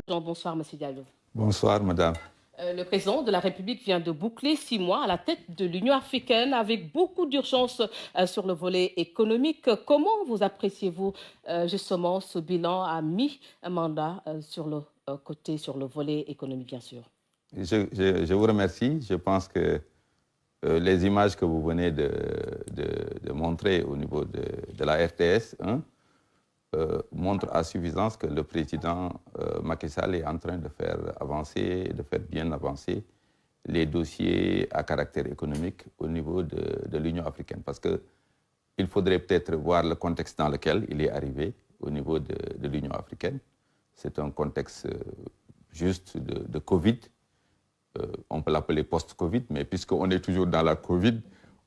Bonsoir, M. Diallo. Bonsoir, madame. Le président de la République vient de boucler 6 mois à la tête de l'Union africaine avec beaucoup d'urgence sur le volet économique. Comment vous appréciez-vous justement ce bilan à mi-mandat sur le volet économique, bien sûr? Je vous remercie. Je pense que les images que vous venez de montrer au niveau de la RTS montrent à suffisance que le président Macky Sall est en train de faire avancer, de faire bien avancer les dossiers à caractère économique au niveau de l'Union africaine. Parce qu'il faudrait peut-être voir le contexte dans lequel il est arrivé au niveau de l'Union africaine. C'est un contexte juste de Covid. On peut l'appeler post-Covid, mais puisqu'on est toujours dans la Covid,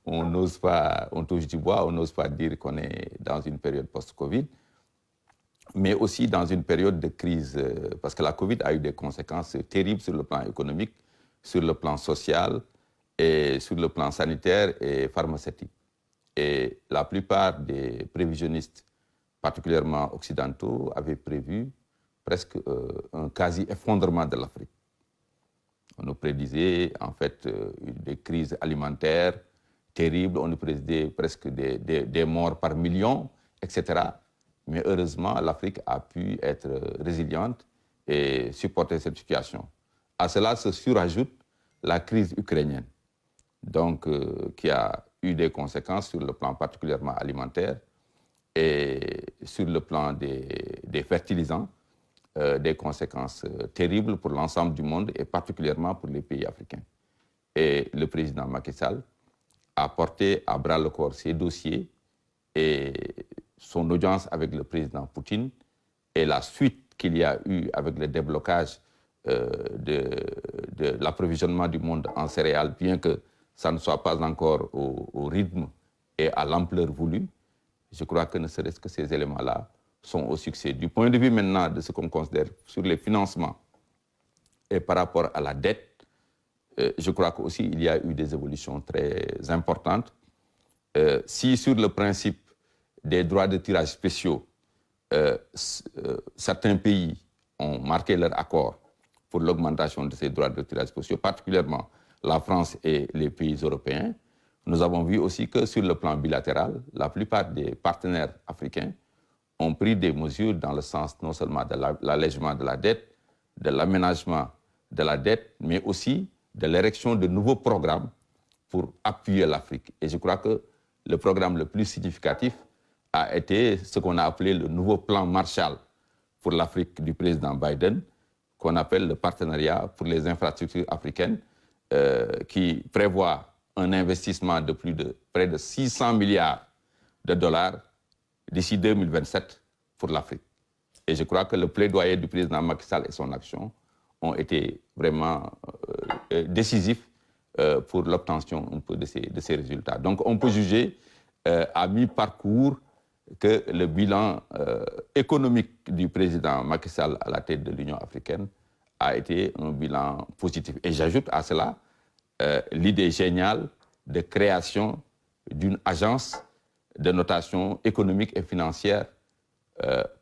on n'ose pas, on touche du bois, on n'ose pas dire qu'on est dans une période post-Covid, mais aussi dans une période de crise, parce que la Covid a eu des conséquences terribles sur le plan économique, sur le plan social, et sur le plan sanitaire et pharmaceutique. Et la plupart des prévisionnistes, particulièrement occidentaux, avaient prévu presque un quasi-effondrement de l'Afrique. On nous prédisait en fait des crises alimentaires terribles, on nous prédisait presque des morts par millions, etc. Mais heureusement, l'Afrique a pu être résiliente et supporter cette situation. À cela se surajoute la crise ukrainienne, donc qui a eu des conséquences sur le plan particulièrement alimentaire et sur le plan des fertilisants, des conséquences terribles pour l'ensemble du monde et particulièrement pour les pays africains. Et le président Macky Sall a porté à bras le corps ces dossiers et son audience avec le président Poutine et la suite qu'il y a eu avec le déblocage de l'approvisionnement du monde en céréales, bien que ça ne soit pas encore au rythme et à l'ampleur voulue. Je crois que ne serait-ce que ces éléments-là sont au succès. Du point de vue maintenant de ce qu'on considère sur les financements et par rapport à la dette, je crois qu'aussi il y a eu des évolutions très importantes. Si sur le principe des droits de tirage spéciaux, certains pays ont marqué leur accord pour l'augmentation de ces droits de tirage spéciaux, particulièrement la France et les pays européens, nous avons vu aussi que sur le plan bilatéral, la plupart des partenaires africains ont pris des mesures dans le sens non seulement de l'allègement de la dette, de l'aménagement de la dette, mais aussi de l'érection de nouveaux programmes pour appuyer l'Afrique. Et je crois que le programme le plus significatif a été ce qu'on a appelé le nouveau plan Marshall pour l'Afrique du président Biden, qu'on appelle le partenariat pour les infrastructures africaines, qui prévoit un investissement de près de 600 milliards de dollars d'ici 2027 pour l'Afrique. Et je crois que le plaidoyer du président Macky Sall et son action ont été vraiment décisifs pour l'obtention un peu de ces résultats. Donc on peut juger à mi-parcours que le bilan économique du président Macky Sall à la tête de l'Union africaine a été un bilan positif. Et j'ajoute à cela l'idée géniale de création d'une agence de notation économique et financière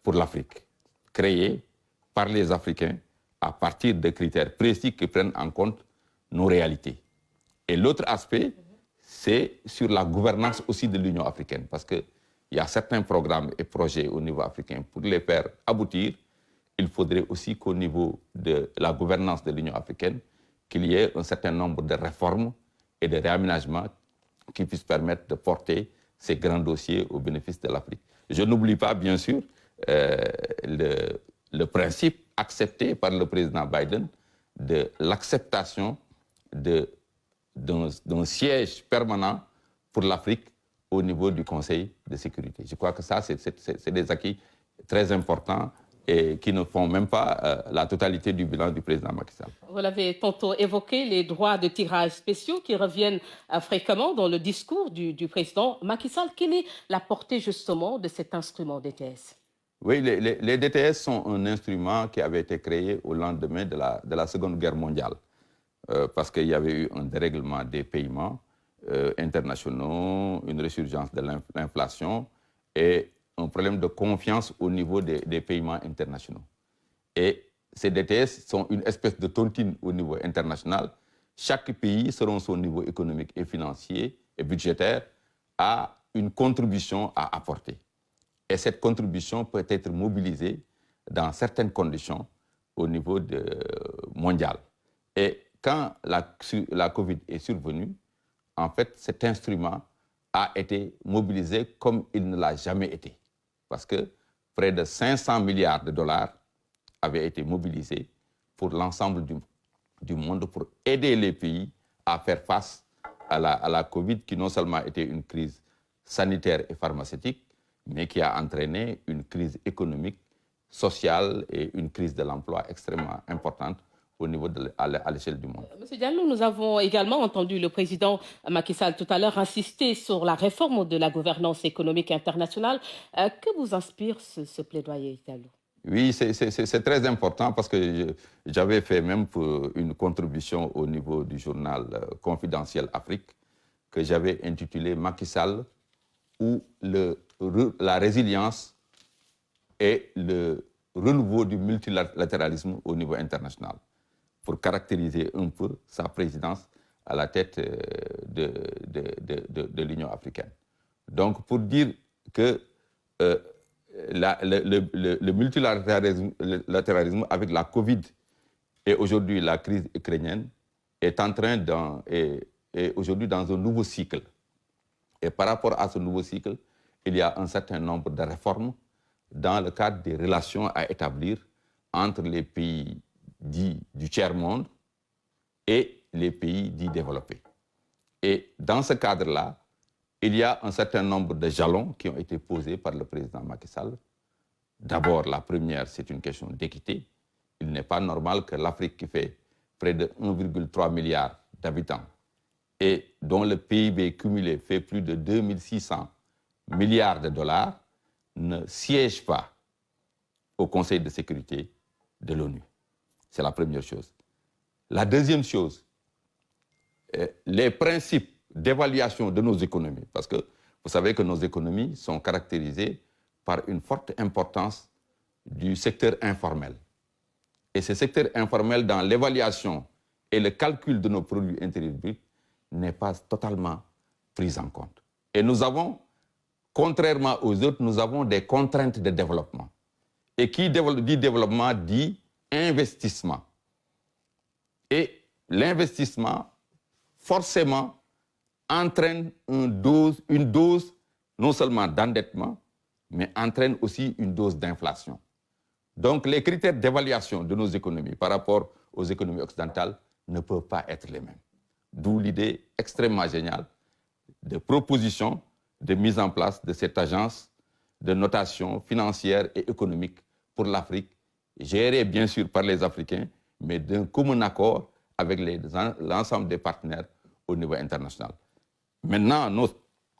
pour l'Afrique, créée par les Africains à partir de critères précis qui prennent en compte nos réalités. Et l'autre aspect, c'est sur la gouvernance aussi de l'Union africaine, parce qu'il y a certains programmes et projets au niveau africain. Pour les faire aboutir, il faudrait aussi qu'au niveau de la gouvernance de l'Union africaine, qu'il y ait un certain nombre de réformes et de réaménagements qui puissent permettre de porter ces grands dossiers au bénéfice de l'Afrique. Je n'oublie pas, bien sûr, le principe accepté par le président Biden de l'acceptation d'un siège permanent pour l'Afrique au niveau du Conseil de sécurité. Je crois que ça, c'est des acquis très importants et qui ne font même pas la totalité du bilan du président Macky Sall. Vous l'avez tantôt évoqué, les droits de tirage spéciaux qui reviennent fréquemment dans le discours du président Macky Sall. Quelle est la portée justement de cet instrument DTS? Oui, les DTS sont un instrument qui avait été créé au lendemain de la Seconde Guerre mondiale, parce qu'il y avait eu un dérèglement des paiements internationaux, une résurgence de l'inflation et un problème de confiance au niveau des paiements internationaux. Et ces DTS sont une espèce de tontine au niveau international. Chaque pays, selon son niveau économique et financier et budgétaire, a une contribution à apporter. Et cette contribution peut être mobilisée dans certaines conditions au niveau mondial. Et quand la Covid est survenue, en fait, cet instrument a été mobilisé comme il ne l'a jamais été. Parce que près de 500 milliards de dollars avaient été mobilisés pour l'ensemble du monde pour aider les pays à faire face à la Covid, qui non seulement était une crise sanitaire et pharmaceutique, mais qui a entraîné une crise économique, sociale et une crise de l'emploi extrêmement importante au niveau à l'échelle du monde. Monsieur Diallo, nous avons également entendu le président Macky Sall tout à l'heure insister sur la réforme de la gouvernance économique internationale. Que vous inspire ce plaidoyer, Diallo? Oui, c'est très important parce que j'avais fait même une contribution au niveau du journal Confidentiel Afrique que j'avais intitulé Macky Sall ou la résilience et le renouveau du multilatéralisme au niveau international, pour caractériser un peu sa présidence à la tête de l'Union africaine. Donc, pour dire que le multilatéralisme avec la Covid et aujourd'hui la crise ukrainienne est en train est aujourd'hui dans un nouveau cycle. Et par rapport à ce nouveau cycle, il y a un certain nombre de réformes dans le cadre des relations à établir entre les pays dits du tiers-monde et les pays dits développés. Et dans ce cadre-là, il y a un certain nombre de jalons qui ont été posés par le président Macky Sall. D'abord, la première, c'est une question d'équité. Il n'est pas normal que l'Afrique, qui fait près de 1,3 milliard d'habitants et dont le PIB cumulé fait plus de 2600 milliards de dollars, ne siège pas au Conseil de sécurité de l'ONU. C'est la première chose. La deuxième chose, les principes d'évaluation de nos économies, parce que vous savez que nos économies sont caractérisées par une forte importance du secteur informel. Et ce secteur informel, dans l'évaluation et le calcul de nos produits intérieurs bruts, n'est pas totalement pris en compte. Et nous avons, contrairement aux autres, nous avons des contraintes de développement. Et qui dit développement dit investissement. Et l'investissement, forcément, entraîne une dose non seulement d'endettement, mais entraîne aussi une dose d'inflation. Donc les critères d'évaluation de nos économies par rapport aux économies occidentales ne peuvent pas être les mêmes. D'où l'idée extrêmement géniale de proposition de mise en place de cette agence de notation financière et économique pour l'Afrique, gérée bien sûr par les Africains, mais d'un commun accord avec l'ensemble des partenaires au niveau international. Maintenant, non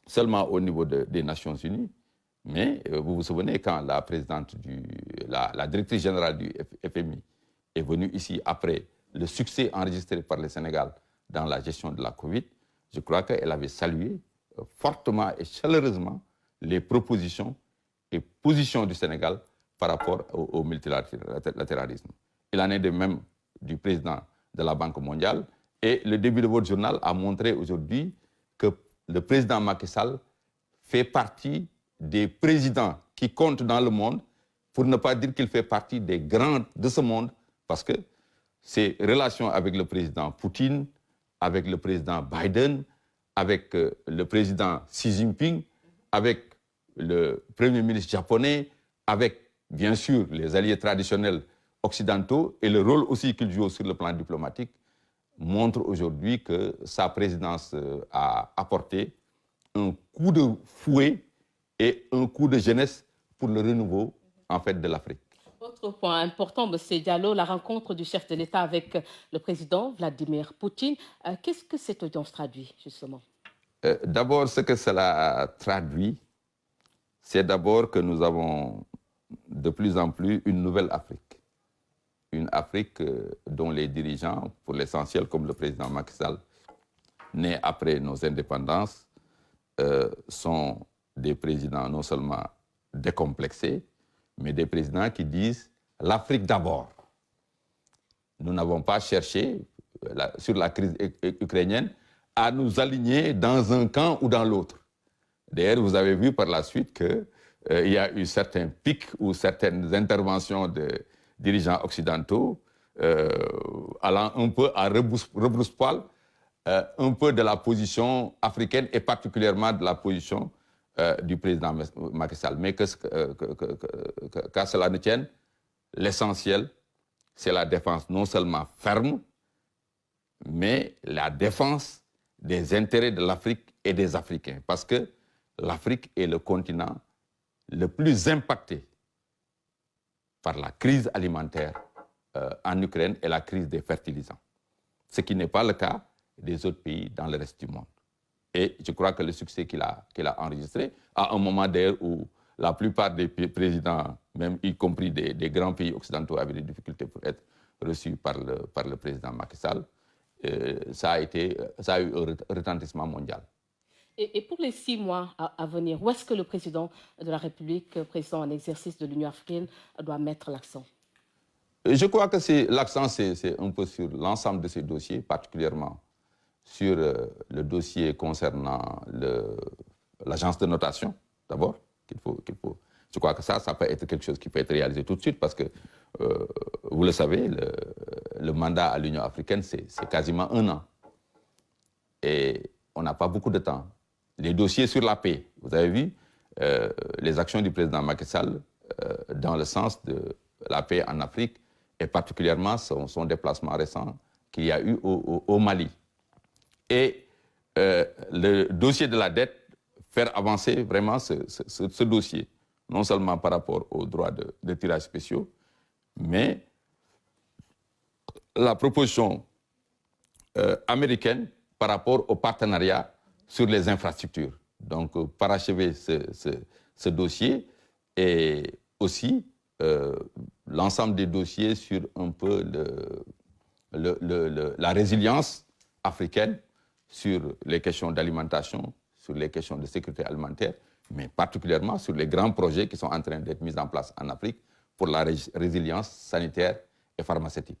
seulement au niveau des Nations Unies, mais vous vous souvenez quand la présidente, la directrice générale du FMI est venue ici après le succès enregistré par le Sénégal dans la gestion de la Covid, je crois qu'elle avait salué fortement et chaleureusement les propositions et positions du Sénégal par rapport au multilatéralisme. Il en est de même du président de la Banque mondiale. Et le début de votre journal a montré aujourd'hui que le président Macky Sall fait partie des présidents qui comptent dans le monde, pour ne pas dire qu'il fait partie des grands de ce monde, parce que ses relations avec le président Poutine, avec le président Biden, avec le président Xi Jinping, avec le premier ministre japonais, avec bien sûr les alliés traditionnels occidentaux et le rôle aussi qu'il joue sur le plan diplomatique, montre aujourd'hui que sa présidence a apporté un coup de fouet et un coup de jeunesse pour le renouveau en fait, de l'Afrique. Autre point important, M. Diallo, la rencontre du chef de l'État avec le président Vladimir Poutine. Qu'est-ce que cette audience traduit, justement? D'abord, ce que cela traduit, c'est d'abord que nous avons de plus en plus une nouvelle Afrique. Une Afrique dont les dirigeants, pour l'essentiel, comme le président Macky Sall, né après nos indépendances, sont des présidents non seulement décomplexés, mais des présidents qui disent l'Afrique d'abord. nous n'avons pas cherché, sur la crise ukrainienne, à nous aligner dans un camp ou dans l'autre. D'ailleurs, vous avez vu par la suite qu'il y a eu certains pics ou certaines interventions de dirigeants occidentaux allant un peu à rebrousse-poil, un peu de la position africaine et particulièrement de la position du président Macky Sall. Mais qu'à cela ne tienne, l'essentiel, c'est la défense non seulement ferme, mais la défense des intérêts de l'Afrique et des Africains. Parce que l'Afrique est le continent le plus impacté par la crise alimentaire en Ukraine et la crise des fertilisants. Ce qui n'est pas le cas des autres pays dans le reste du monde. Et je crois que le succès qu'il a enregistré, à un moment d'ailleurs où la plupart des présidents, même y compris des grands pays occidentaux, avaient des difficultés pour être reçus par le président Macky Sall, ça a eu un retentissement mondial. Et pour les 6 mois à venir, où est-ce que le président de la République, président en exercice de l'Union africaine, doit mettre l'accent? Je crois que l'accent, c'est un peu sur l'ensemble de ces dossiers, particulièrement sur le dossier concernant l'agence de notation, d'abord, Je crois que ça peut être quelque chose qui peut être réalisé tout de suite parce que, vous le savez, le mandat à l'Union africaine, c'est quasiment 1 an. Et on n'a pas beaucoup de temps. Les dossiers sur la paix, vous avez vu, les actions du président Macky Sall dans le sens de la paix en Afrique, et particulièrement son déplacement récent qu'il y a eu au Mali. Et le dossier de la dette, faire avancer vraiment ce dossier, non seulement par rapport aux droits de tirages spéciaux, mais la proposition américaine par rapport au partenariat sur les infrastructures. Donc, parachever ce dossier et aussi l'ensemble des dossiers sur un peu la résilience africaine sur les questions d'alimentation, sur les questions de sécurité alimentaire, mais particulièrement sur les grands projets qui sont en train d'être mis en place en Afrique pour la résilience sanitaire et pharmaceutique.